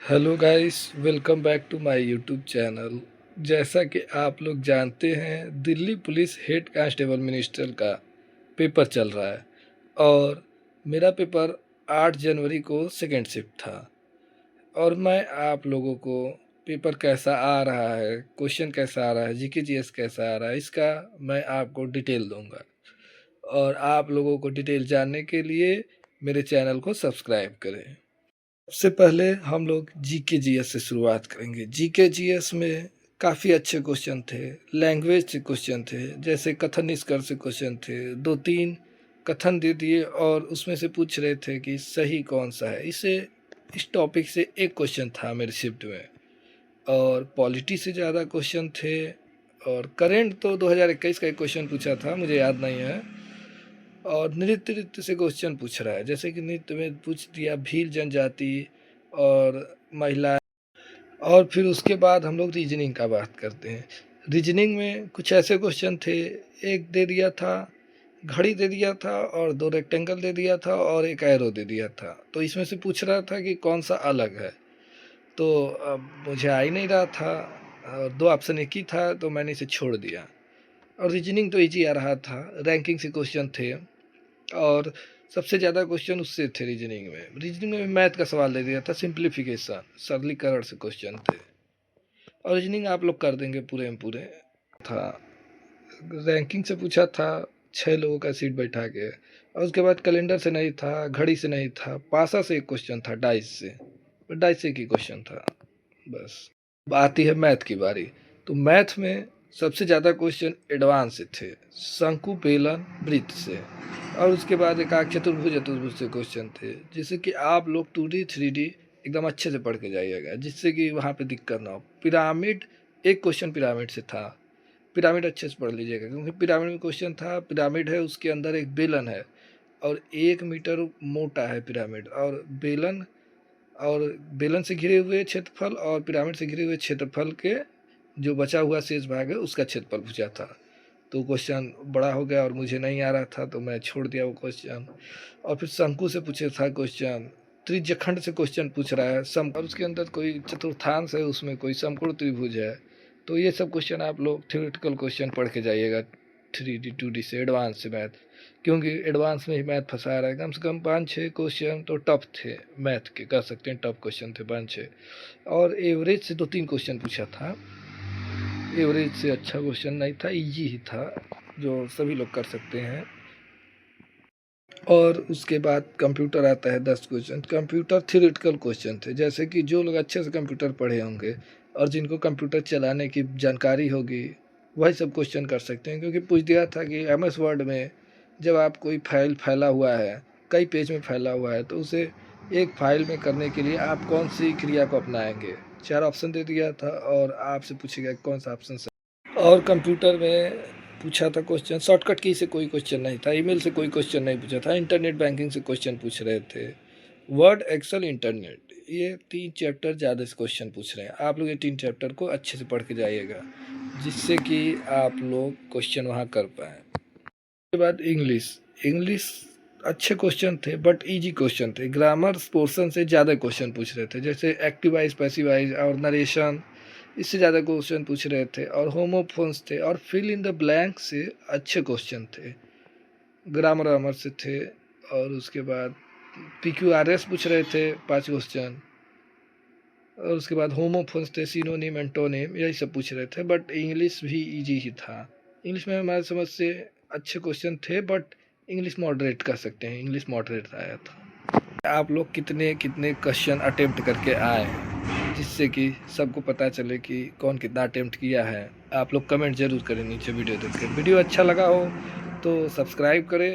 Hello guys, welcome back to my YouTube channel. जैसा कि आप लोग जानते हैं, Delhi police head constable minister का पेपर चल रहा है और मेरा पेपर 8 जनवरी को सेकंड शिफ्ट था। और मैं आप लोगों को पेपर कैसा आ रहा है, क्वेश्चन कैसा आ रहा है, जीके जीएस कैसा आ रहा है, इसका मैं आपको डिटेल दूंगा। और आप लोगों को डिटेल जानने के लिए मेरे चैनल को सब्सक्राइब करें। सबसे पहले हम लोग जीके जीएस से शुरुआत करेंगे। जीके जीएस में काफ़ी अच्छे क्वेश्चन थे, लैंग्वेज से क्वेश्चन थे, जैसे कथन निष्कर्ष से क्वेश्चन थे। 2-3 कथन दे दिए और उसमें से पूछ रहे थे कि सही कौन सा है। इस टॉपिक से एक क्वेश्चन था मेरे शिफ्ट में। और पॉलिटी से ज़्यादा क्वेश्चन थे। और करेंट तो 2021 का एक क्वेश्चन पूछा था, मुझे याद नहीं है। और नृत्य से क्वेश्चन पूछ रहा है, जैसे कि नृत्य में पूछ दिया भील जनजाति और महिला। और फिर उसके बाद हम लोग रीजनिंग का बात करते हैं। रीजनिंग में कुछ ऐसे क्वेश्चन थे, एक दे दिया था घड़ी दे दिया था और 2 रेक्टेंगल दे दिया था और एक एरो दे दिया था। तो इसमें से पूछ रहा था कि कौन सा अलग है। तो अब मुझे आ ही नहीं रहा था और 2 ऑप्शन एक ही था, तो मैंने इसे छोड़ दिया। और रीजनिंग तो ईजी आ रहा था, रैंकिंग से क्वेश्चन थे और सबसे ज़्यादा क्वेश्चन उससे थे रीजनिंग में। रीजनिंग में मैथ का सवाल दे दिया था, सिंप्लीफिकेशन, सरलीकरण से क्वेश्चन थे। और रीजनिंग आप लोग कर देंगे पूरे में पूरे था। रैंकिंग से पूछा था 6 लोगों का सीट बैठा के। और उसके बाद कैलेंडर से नहीं था, घड़ी से नहीं था, पासा से एक क्वेश्चन था, डाइस से। डाइस से की क्वेश्चन था बस। अब आती है मैथ की बारी। तो मैथ में सबसे ज़्यादा क्वेश्चन एडवांस से थे, शंकु, बेलन, वृत्त से। और उसके बाद एकाक चतुर्भुज चतुर्भुज से क्वेश्चन थे, जिससे कि आप लोग 2D 3D एकदम अच्छे से पढ़ के जाइएगा, जिससे कि वहाँ पे दिक्कत ना हो। पिरामिड, एक क्वेश्चन पिरामिड से था, पिरामिड अच्छे से पढ़ लीजिएगा, क्योंकि पिरामिड में क्वेश्चन था, पिरामिड है उसके अंदर एक बेलन है और 1 मीटर मोटा है पिरामिड। और बेलन से घिरे हुए क्षेत्रफल और पिरामिड से घिरे हुए क्षेत्रफल के जो बचा हुआ शेष भाग है उसका क्षेत्रफल पूछा था। तो क्वेश्चन बड़ा हो गया और मुझे नहीं आ रहा था, तो मैं छोड़ दिया वो क्वेश्चन। और फिर शंकु से पूछे था क्वेश्चन, त्रिज्यखंड से क्वेश्चन पूछ रहा है, सम, और उसके अंदर कोई चतुर्थांश है, उसमें कोई समकोण त्रिभुज है। तो ये सब क्वेश्चन आप लोग थ्योरेटिकल क्वेश्चन पढ़ के जाइएगा, 3D 2D से, एडवांस से मैथ, क्योंकि एडवांस में ही मैथ फंसा रहा है। कम से कम 5-6 क्वेश्चन तो टफ थे मैथ के, कह सकते हैं टफ क्वेश्चन थे 5-6। और एवरेज से 2-3 क्वेश्चन पूछा था। एवरेज से अच्छा क्वेश्चन नहीं था, इजी ही था, जो सभी लोग कर सकते हैं। और उसके बाद कंप्यूटर आता है 10 क्वेश्चन। कंप्यूटर थ्योरेटिकल क्वेश्चन थे, जैसे कि जो लोग अच्छे से कंप्यूटर पढ़े होंगे और जिनको कंप्यूटर चलाने की जानकारी होगी वही सब क्वेश्चन कर सकते हैं। क्योंकि पूछ दिया था कि MS वर्ड में जब आप कोई फाइल फैला हुआ है, कई पेज में फैला हुआ है, तो उसे एक फाइल में करने के लिए आप कौन सी क्रिया को अपनाएंगे। 4 ऑप्शन दे दिया था और आपसे पूछेगा कौन सा ऑप्शन सही। और कंप्यूटर में पूछा था क्वेश्चन, शॉर्टकट की से कोई क्वेश्चन नहीं था, ईमेल से कोई क्वेश्चन नहीं पूछा था, इंटरनेट बैंकिंग से क्वेश्चन पूछ रहे थे, वर्ड, एक्सेल, इंटरनेट, ये 3 चैप्टर ज़्यादा से क्वेश्चन पूछ रहे हैं। आप लोग ये 3 चैप्टर को अच्छे से पढ़ के जाइएगा, जिससे कि आप लोग क्वेश्चन वहाँ कर पाएँ। उसके बाद इंग्लिश। इंग्लिश अच्छे क्वेश्चन थे बट इजी क्वेश्चन थे। ग्रामर पोर्शन से ज़्यादा क्वेश्चन पूछ रहे थे, जैसे एक्टिव वाइज, पैसिव वाइज और नरेशन, इससे ज़्यादा क्वेश्चन पूछ रहे थे। और होमोफोन्स थे और फिल इन द ब्लैंक से अच्छे क्वेश्चन थे, ग्रामर वामर से थे। और उसके बाद PQRS पूछ रहे थे 5 क्वेश्चन। और उसके बाद होमोफोन्स थे, सिनोनिम, एंटोनिम, यही सब पूछ रहे थे। बट इंग्लिश भी इजी ही था। इंग्लिश में हमारी समझ से अच्छे क्वेश्चन थे, बट इंग्लिश मॉडरेट कह सकते हैं, इंग्लिश मॉडरेट आया था। आप लोग कितने कितने क्वेश्चन अटेम्प्ट करके आए, जिससे कि सबको पता चले कि कौन कितना अटेम्प्ट किया है। आप लोग कमेंट जरूर करें नीचे वीडियो देख कर। वीडियो अच्छा लगा हो तो सब्सक्राइब करें।